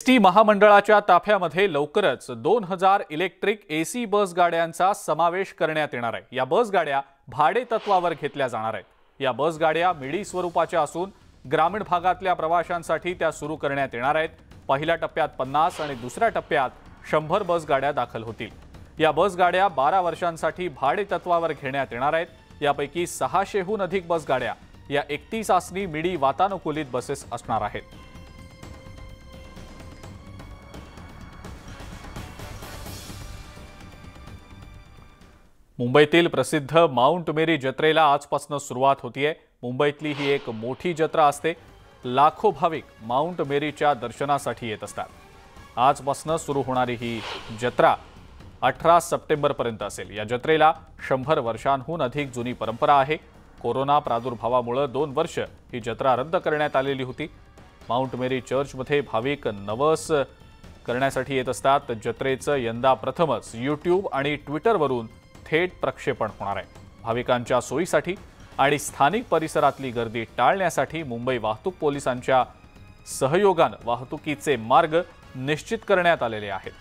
ST महामंडळाच्या ताफ्यामध्ये लवकरच 2000 electric AC bus गाड्यांचा समावेश करण्यात येणार आहे। या बस गाड्या भाडे तत्वावर घेतल्या जाणार आहेत। या बस गाड्या मिडी स्वरूपाच्या असून ग्रामीण भागातल्या प्रवाशांसाठी त्या सुरू करण्यात येणार आहेत। पहिल्या टप्प्यात 50 आणि दुसऱ्या टप्प्यात 100 बस गाड्या दाखल होतील। या बस गाड्या 12 वर्षांसाठी भाडे तत्वावर घेण्यात येणार आहेत। यापैकी 600 हून अधिक बस गाड्या या 31 आसनी मिडी वातानुकूलित बसेस असणार आहेत। मुंबईतील प्रसिद्ध माउंट मेरी जत्रेला आजपासून सुरुवात होतीये। मुंबईतली ही एक मोठी जत्रा असते। लाखो भाविक माउंट मेरीच्या दर्शनासाठी येत असतात। आजपासून सुरू होणारी ही जत्रा 18 सप्टेंबरपर्यंत असेल। या जत्रेला 100 वर्षांहून अधिक जुनी परंपरा आहे। कोरोना प्रादुर्भावामुळे 2 वर्ष ही जत्रा रद्द करण्यात आलेली होती। माउंट मेरी चर्चमध्ये भाविक नवस करण्यासाठी येत असतात। जत्रेचं यंदा प्रथमच YouTube आणि ट्विटरवरून थेट प्रक्षेपण होणार आहे। भाविकांच्या सोयीसाठी आणि स्थानिक परिसरातली गर्दी टाळण्यासाठी मुंबई वाहतूक पोलिसांच्या सहयोगाने वाहतुकीचे मार्ग निश्चित करण्यात आलेले आहेत।